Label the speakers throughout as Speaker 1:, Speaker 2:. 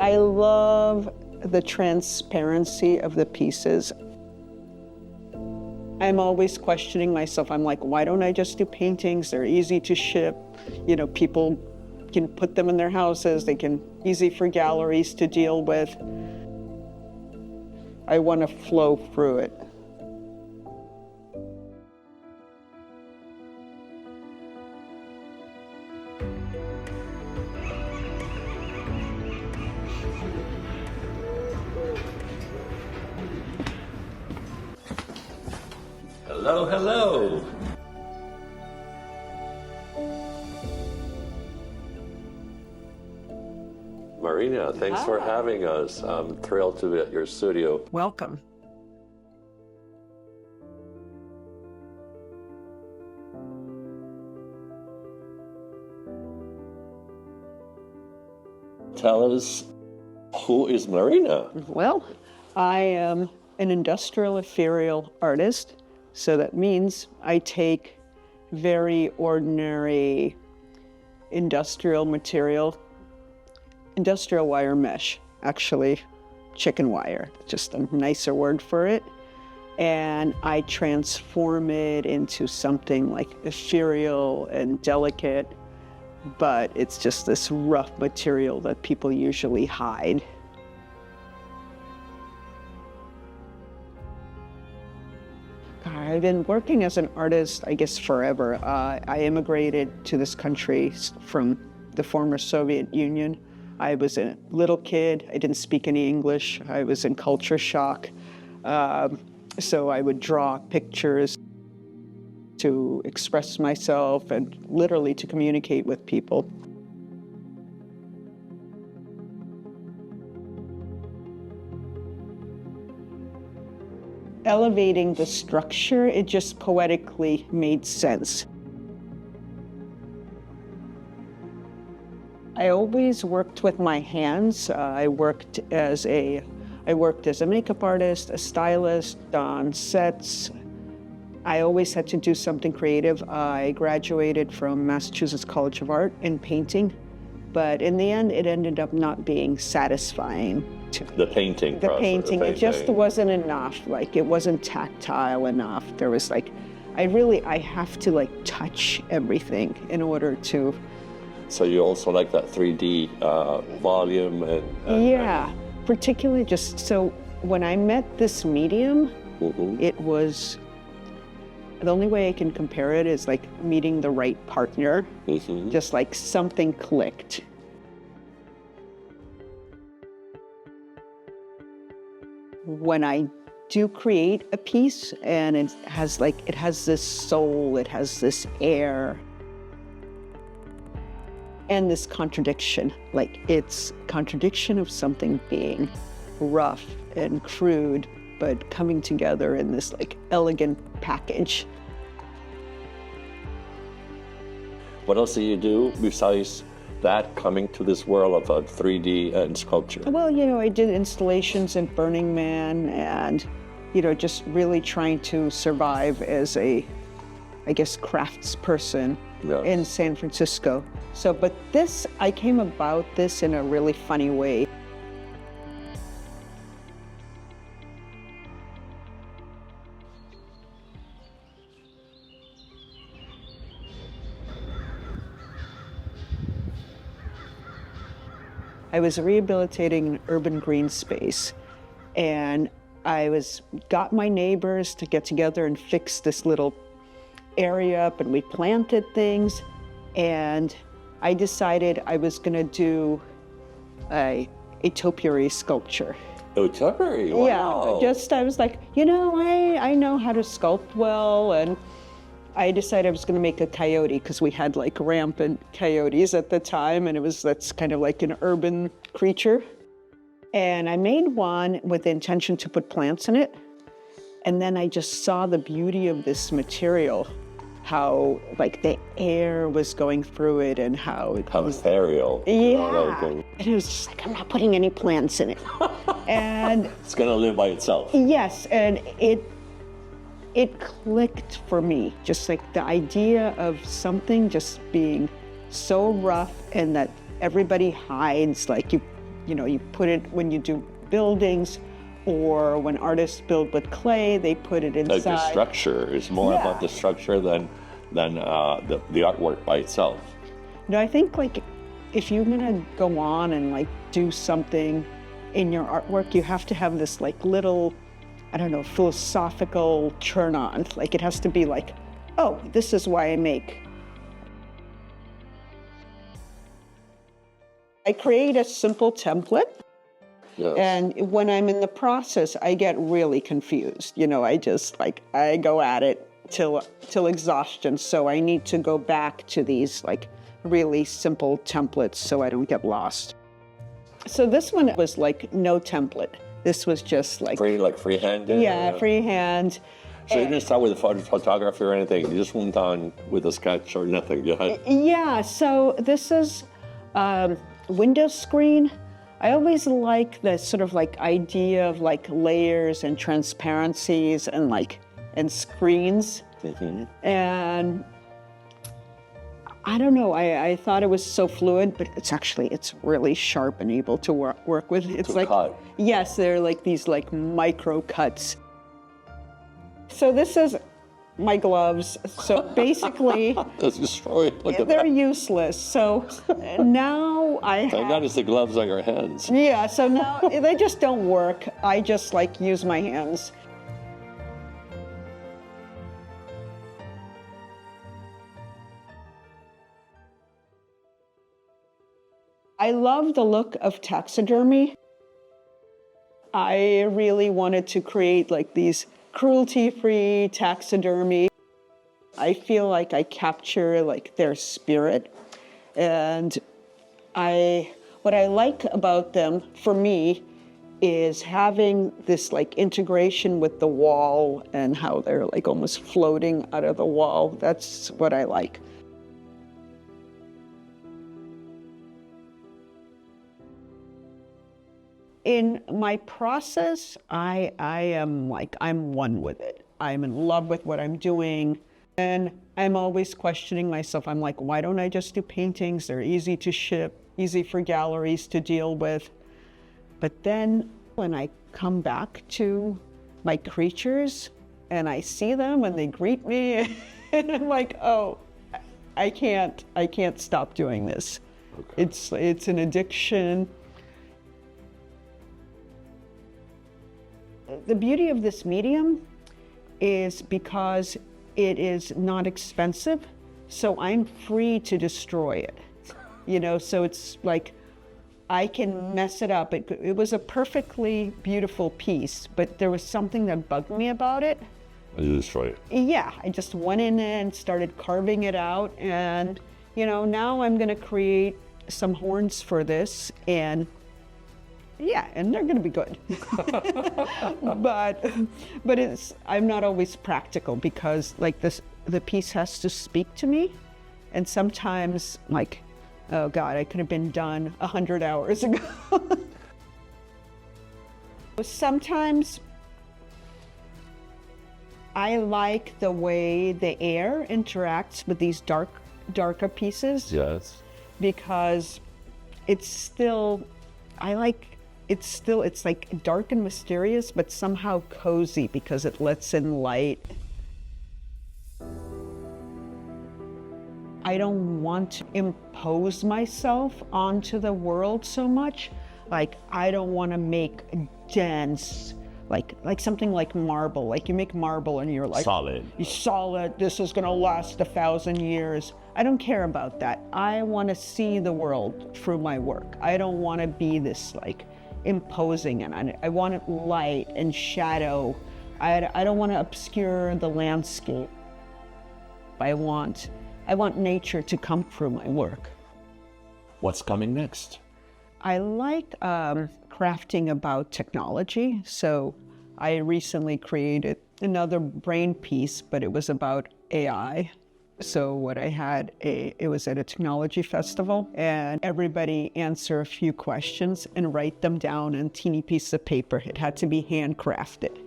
Speaker 1: I love the transparency of the pieces. I'm always questioning myself. I'm like, why don't I just do paintings? They're easy to ship. You know, people can put them in their houses. They can, easy for galleries to deal with. I want to flow through it.
Speaker 2: Hello, hello. Marina, thanks for having us. I'm thrilled to be at your studio.
Speaker 1: Welcome.
Speaker 2: Tell us, who is Marina?
Speaker 1: Well, I am an industrial ethereal artist. So that means I take very ordinary industrial material, industrial wire mesh, actually chicken wire, just a nicer word for it, and I transform it into something like ethereal and delicate, but it's just this rough material that people usually hide. I've been working as an artist, I guess, forever. I immigrated to this country from the former Soviet Union. I was a little kid. I didn't speak any English. I was in culture shock. So I would draw pictures to express myself and literally to communicate with people. Elevating the structure, it just poetically made sense. I always worked with my hands. I worked as a makeup artist, a stylist, on sets. I always had to do something creative. I graduated from Massachusetts College of Art in painting, but in the end, it ended up not being satisfying.
Speaker 2: The painting process.
Speaker 1: It just wasn't enough. Like, it wasn't tactile enough. There was like, I have to like touch everything in order to.
Speaker 2: So you also like that 3D volume
Speaker 1: yeah, particularly just, so when I met this medium, it was, the only way I can compare it is like meeting the right partner. Just like something clicked. When I do create a piece and it has this soul, it has this air, and this contradiction, like it's contradiction of something being rough and crude, but coming together in this like elegant package.
Speaker 2: What else do you do besides that, coming to this world of 3D and sculpture?
Speaker 1: Well, you know, I did installations in Burning Man and, you know, just really trying to survive as a, I guess, craftsperson in San Francisco. So, but this, I came about this in a really funny way. I was rehabilitating an urban green space, and got my neighbors to get together and fix this little area up, and we planted things, and I decided I was gonna do a topiary sculpture.
Speaker 2: Oh, topiary, wow.
Speaker 1: Yeah, I was like, you know, I know how to sculpt well, and I decided I was gonna make a coyote because we had like rampant coyotes at the time, and that's kind of like an urban creature. And I made one with the intention to put plants in it. And then I just saw the beauty of this material, how like the air was going through it and how it was
Speaker 2: ethereal.
Speaker 1: Yeah. And it was just like, I'm not putting any plants in it. And
Speaker 2: it's gonna live by itself.
Speaker 1: Yes, and it clicked for me, just like the idea of something just being so rough and that everybody hides, like You know, you put it when you do buildings, or when artists build with clay, they put it inside.
Speaker 2: Like the structure is more about the structure than the artwork by itself.
Speaker 1: No, I think like if you're gonna go on and like do something in your artwork, you have to have this like little, I don't know, philosophical turn on. Like it has to be like, oh, this is why I make. I create a simple template.
Speaker 2: Yes.
Speaker 1: And when I'm in the process, I get really confused. You know, I just like, I go at it till exhaustion. So I need to go back to these like really simple templates so I don't get lost. So this one was like no template. This was just like
Speaker 2: freehand?
Speaker 1: Yeah, freehand.
Speaker 2: So you didn't start with photography or anything? You just went on with a sketch or nothing?
Speaker 1: Yeah, so this is window screen. I always like the sort of like idea of like layers and transparencies and screens.
Speaker 2: Mm-hmm.
Speaker 1: And I don't know, I thought it was so fluid, but it's really sharp and able to work with. It's like,
Speaker 2: cut.
Speaker 1: Yes, they're like these like micro cuts. So this is my gloves. So basically,
Speaker 2: That's destroyed. Look at
Speaker 1: they're
Speaker 2: that.
Speaker 1: useless. So now I have...
Speaker 2: Thank God it's the gloves on your hands.
Speaker 1: Yeah, so now they just don't work. I just like use my hands. I love the look of taxidermy. I really wanted to create like these cruelty-free taxidermy. I feel like I capture like their spirit. And what I like about them, for me, is having this like integration with the wall and how they're like almost floating out of the wall. That's what I like. In my process, I am like, I'm one with it. I'm in love with what I'm doing. And I'm always questioning myself. I'm like, why don't I just do paintings? They're easy to ship, easy for galleries to deal with. But then when I come back to my creatures and I see them and they greet me, and I'm like, oh, I can't stop doing this. Okay. It's an addiction. The beauty of this medium is because it is not expensive, so I'm free to destroy it. You know, so it's like I can mess it up. It was a perfectly beautiful piece, but there was something that bugged me about it.
Speaker 2: And you destroy it?
Speaker 1: Yeah, I just went in and started carving it out, and you know, now I'm gonna create some horns for this, and yeah, and they're gonna be good. but I'm not always practical because like the piece has to speak to me, and sometimes like, oh God, I could have been done 100 hours ago. Sometimes I like the way the air interacts with these darker pieces.
Speaker 2: Yes.
Speaker 1: Because it's like dark and mysterious, but somehow cozy because it lets in light. I don't want to impose myself onto the world so much. Like, I don't want to make dense, like something like marble. Like you make marble and you're like,
Speaker 2: solid.
Speaker 1: Solid, this is gonna last 1,000 years. I don't care about that. I want to see the world through my work. I don't want to be this like imposing, and I want it light and shadow. I don't want to obscure the landscape. I want nature to come through my work.
Speaker 2: What's coming next?
Speaker 1: I like crafting about technology. So I recently created another brain piece, but it was about AI. So what I had, it was at a technology festival, and everybody answer a few questions and write them down on a teeny piece of paper. It had to be handcrafted.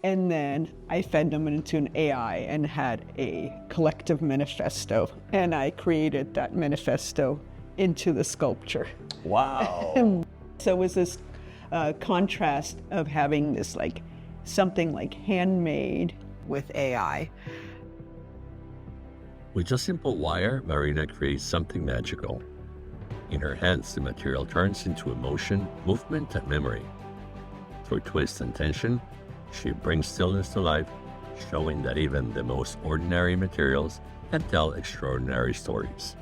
Speaker 1: And then I fed them into an AI and had a collective manifesto. And I created that manifesto into the sculpture.
Speaker 2: Wow.
Speaker 1: So it was this contrast of having this like something like handmade with AI.
Speaker 2: With just simple wire, Marina creates something magical. In her hands, the material turns into emotion, movement, and memory. Through twist and tension, she brings stillness to life, showing that even the most ordinary materials can tell extraordinary stories.